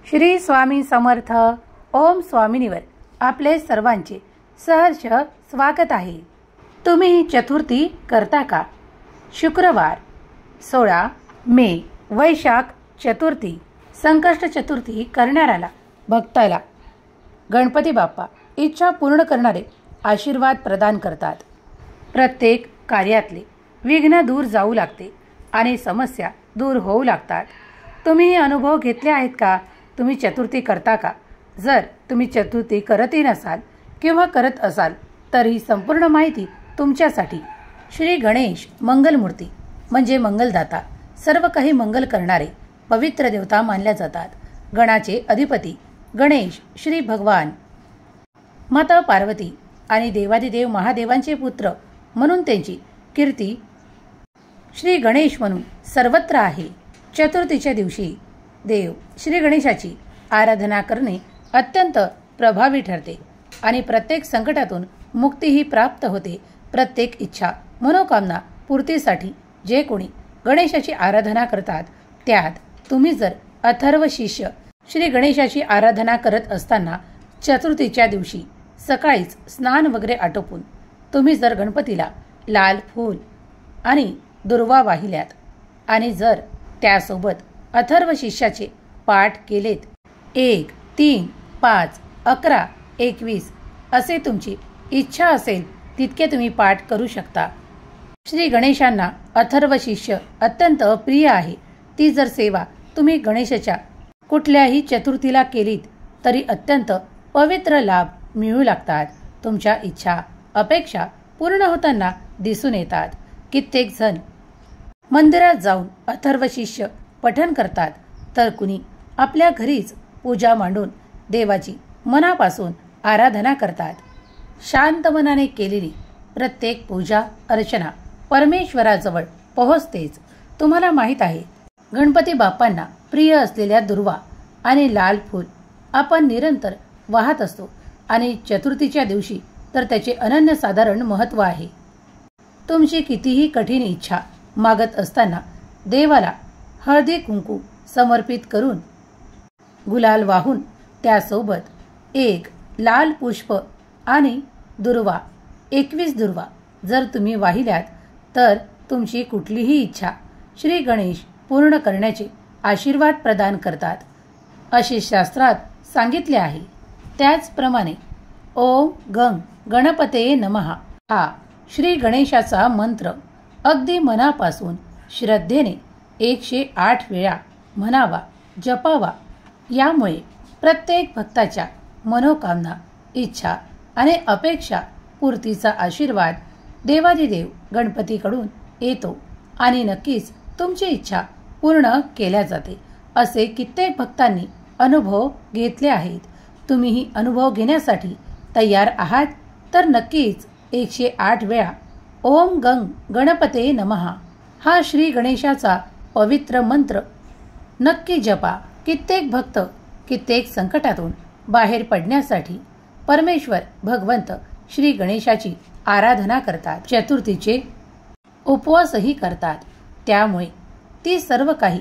श्री स्वामी समर्थ. ओम स्वामिनीवर आपले सर्वांचे सहर्ष स्वागत आहे. तुम्ही चतुर्थी करता का? शुक्रवार 16 मे वैशाख चतुर्थी संकष्ट चतुर्थी करणाऱ्याला भक्ताला गणपती बाप्पा इच्छा पूर्ण करणारे आशीर्वाद प्रदान करतात. प्रत्येक कार्यातले विघ्न दूर जाऊ लागते आणि समस्या दूर होऊ लागतात. तुम्ही अनुभव घेतले आहेत का? तुम्ही चतुर्थी करता का? जर तुम्ही चतुर्थी करतही नसाल किंवा करत असाल तर ही संपूर्ण माहिती तुमच्यासाठी. श्री गणेश मंगलमूर्ती म्हणजे मंगलदाता, सर्व काही मंगल करणारे पवित्र देवता मानल्या जातात. गणाचे अधिपती गणेश श्री भगवान, माता पार्वती आणि देवादिदेव महादेवांचे पुत्र म्हणून त्यांची कीर्ती श्री गणेश म्हणून सर्वत्र आहे. चतुर्थीच्या दिवशी देव श्री गणेशाची आराधना करणे अत्यंत प्रभावी ठरते आणि प्रत्येक संकटातून मुक्तीही प्राप्त होते. प्रत्येक इच्छा मनोकामना पूर्तीसाठी जे कोणी गणेशाची आराधना करतात त्यात तुम्ही जर अथर्व शिष्य श्री गणेशाची आराधना करत असताना चतुर्थीच्या दिवशी सकाळीच स्नान वगैरे आटोपून तुम्ही जर गणपतीला लाल फूल आणि दुर्वा वाहिल्यात आणि जर त्यासोबत अथर्व शिष्याचे पाठ केलेत 1, 3, 5, 11, 21 असे तुमची इच्छा असेल तितके तुम्ही पाठ करू शकता. श्री गणेशांना अथर्व शिष्य अत्यंत प्रिय आहे. ती जर सेवा तुम्ही गणेशाच्या कुठल्याही चतुर्थीला केलीत तरी अत्यंत पवित्र लाभ मिळू लागतात. तुमच्या इच्छा अपेक्षा पूर्ण होताना दिसून येतात. कित्येक जण मंदिरात जाऊन अथर्व शिष्य पठण करतात तर कुणी आपल्या घरीच पूजा मांडून देवाची मनापासून आराधना करतात. शांत मनाने केलेली प्रत्येक पूजा अर्चना परमेश्वराजवळ पोहोचतेच. तुम्हाला माहीत आहे, गणपती बाप्पांना प्रिय असलेल्या दुर्वा आणि लाल फूल आपण निरंतर वाहत असतो आणि चतुर्थीच्या दिवशी तर त्याचे अनन्यसाधारण महत्त्व आहे. तुमची कितीही कठीण इच्छा मागत असताना देवाला हळदी कुंकू समर्पित करून गुलाल वाहून त्यासोबत 1 लाल पुष्प आणि दुर्वा 21 दुर्वा जर तुम्ही वाहिल्यात तर तुमची कुठलीही इच्छा श्री गणेश पूर्ण करण्याचे आशीर्वाद प्रदान करतात असे शास्त्रात सांगितले आहे. त्याचप्रमाणे ओम गंग गणपते नमः हा श्री गणेशाचा मंत्र अगदी मनापासून श्रद्धेने 108 वेळा म्हणावा, जपावा. यामुळे प्रत्येक भक्ताच्या मनोकामना इच्छा आणि अपेक्षा पूर्तीचा आशीर्वाद देवादिदेव गणपतीकडून येतो आणि नक्कीच तुमची इच्छा पूर्ण केल्या जाते असे कित्येक भक्तांनी अनुभव घेतले आहेत. तुम्हीही अनुभव घेण्यासाठी तयार आहात तर नक्कीच 108 वेळा ओम गंग गणपते नमः हा श्री गणेशाचा पवित्र मंत्र नक्की जपा. कित्येक भक्त कित्येक संकटातून बाहेर पडण्यासाठी परमेश्वर भगवंत श्री गणेशाची आराधना करतात. चतुर्थीचे उपवासही करतात. त्यामुळे ती सर्व काही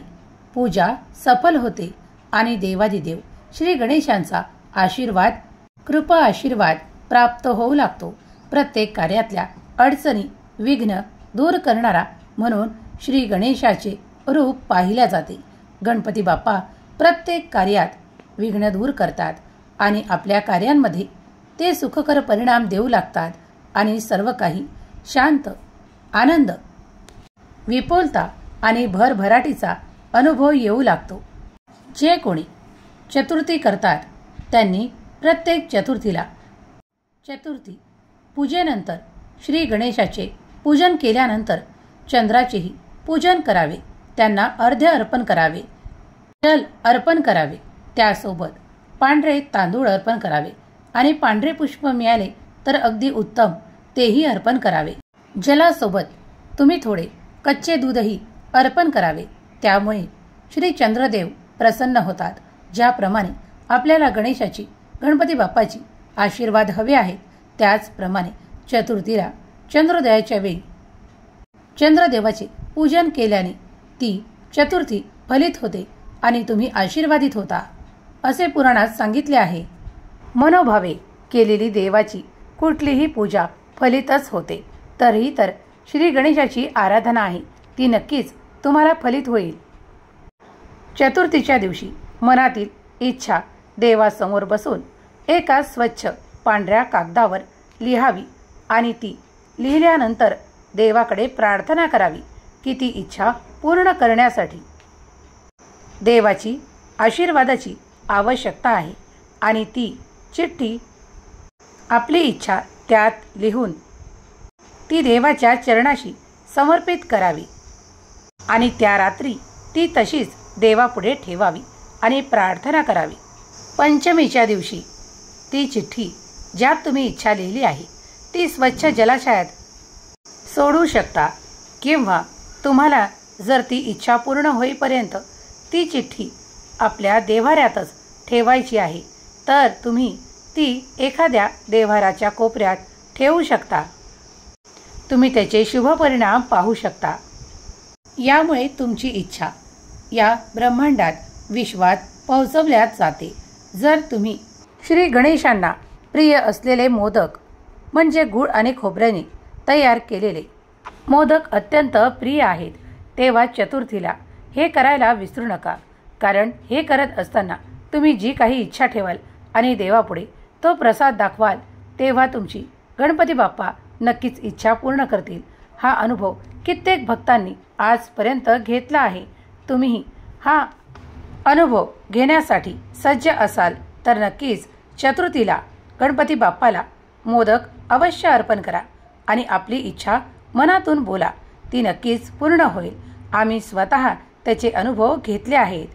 पूजा सफल होते आणि देवादिदेव श्री गणेशांचा आशीर्वाद कृपा आशीर्वाद प्राप्त होऊ लागतो. प्रत्येक कार्यातल्या अडचणी विघ्न दूर करणारा म्हणून श्री गणेशाचे रूप पाहिल्या जाते. गणपती बाप्पा प्रत्येक कार्यात विघ्न दूर करतात आणि आपल्या कार्यांमध्ये ते सुखकर परिणाम देऊ लागतात आणि सर्व काही शांत आनंद विपुलता आणि भरभराटीचा अनुभव येऊ लागतो. जे कोणी चतुर्थी करतात त्यांनी प्रत्येक चतुर्थी पूजेनंतर श्री गणेशाचे पूजन केल्यानंतर चंद्राचेही पूजन करावे. त्यांना अर्घ्य अर्पण करावे, जल अर्पण करावे, त्यासोबत पांढरे तांदूळ अर्पण करावे आणि पांढरे पुष्प मिळाले तर अगदी उत्तम, तेही अर्पण करावे. जलासोबत तुम्ही थोडे कच्चे दूधही अर्पण करावे. त्यामुळे श्री चंद्रदेव प्रसन्न होतात. ज्याप्रमाणे आपल्याला गणपती बाप्पाची आशीर्वाद हवे आहेत त्याचप्रमाणे चतुर्थीला चंद्रोदयाच्या वेळी चंद्रदेवाचे पूजन केल्याने ती चतुर्थी फलित होते आणि तुम्ही आशीर्वादित होता असे पुराणात सांगितले आहे. मनोभावे केलेली देवाची कुठलीही पूजा फलितच होते. तरीही तर श्री गणेशाची आराधना आहे ती नक्कीच तुम्हाला फलित होईल. चतुर्थीच्या दिवशी मनातील इच्छा देवासमोर बसून एका स्वच्छ पांढऱ्या कागदावर लिहावी आणि ती लिहिल्यानंतर देवाकडे प्रार्थना करावी की ती इच्छा पूर्ण करण्यासाठी देवाची आशीर्वादाची आवश्यकता आहे आणि ती चिठ्ठी आपली इच्छा त्यात लिहून ती देवाच्या चरणाशी समर्पित करावी आणि त्या रात्री ती तशीच देवापुढे ठेवावी आणि प्रार्थना करावी. पंचमीच्या दिवशी ती चिठ्ठी ज्यात तुम्ही इच्छा लिहिली आहे ती स्वच्छ जलाशयात सोडू शकता किंवा तुम्हाला जर ती इच्छा पूर्ण होईपर्यंत ती चिठ्ठी आपल्या देव्हाऱ्यातच ठेवायची आहे तर तुम्ही ती एखाद्या देव्हाऱ्याच्या कोपऱ्यात ठेवू शकता. तुम्ही त्याचे शुभ परिणाम पाहू शकता. यामुळे तुमची इच्छा या ब्रह्मांडात विश्वात पोहोचवल्या जाते. जर तुम्ही श्री गणेशांना प्रिय असलेले मोदक म्हणजे गूळ आणि खोबऱ्याने तयार केलेले मोदक अत्यंत प्रिय आहेत तेव्हा चतुर्थीला हे करायला विसरू नका. कारण हे करत असताना तुम्ही जी काही इच्छा ठेवाल आणि देवापुढे तो प्रसाद दाखवाल तेव्हा तुमची गणपती बाप्पा नक्कीच इच्छा पूर्ण करतील. हा अनुभव कित्येक भक्तांनी आजपर्यंत घेतला आहे. तुम्हीही हा अनुभव घेण्यासाठी सज्ज असाल तर नक्कीच चतुर्थीला गणपती बाप्पाला मोदक अवश्य अर्पण करा आणि आपली इच्छा मनातून बोला. ती नक्कीच पूर्ण होईल. आम्ही स्वतः त्याचे अनुभव घेतले आहेत.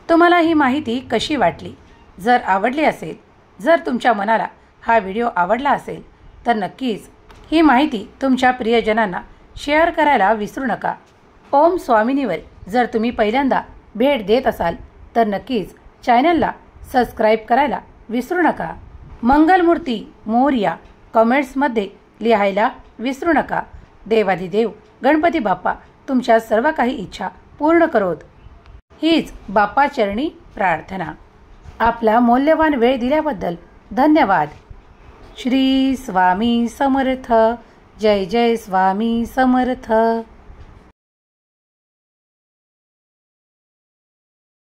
तुम्हाला ही माहिती कशी वाटली? जर आवडली असेल, जर तुमच्या मनाला हा व्हिडिओ आवडला असेल तर नक्कीच ही माहिती तुमच्या प्रियजनांना शेअर करायला विसरू नका. ओम स्वामिनीवर जर तुम्ही पहिल्यांदा भेट देत असाल तर नक्कीच चॅनलला सबस्क्राईब करायला विसरू नका. मंगलमूर्ती मोरया कमेंट्समध्ये लिहायला विसरू नका. देवाधिदेव गणपती बाप्पा तुमच्या सर्व काही इच्छा पूर्ण करोत. हीच बाप्पाचरणी प्रार्थना. आपला मौल्यवान वेळ दिल्याबद्दल धन्यवाद. श्री स्वामी समर्थ. जय जय स्वामी समर्थ.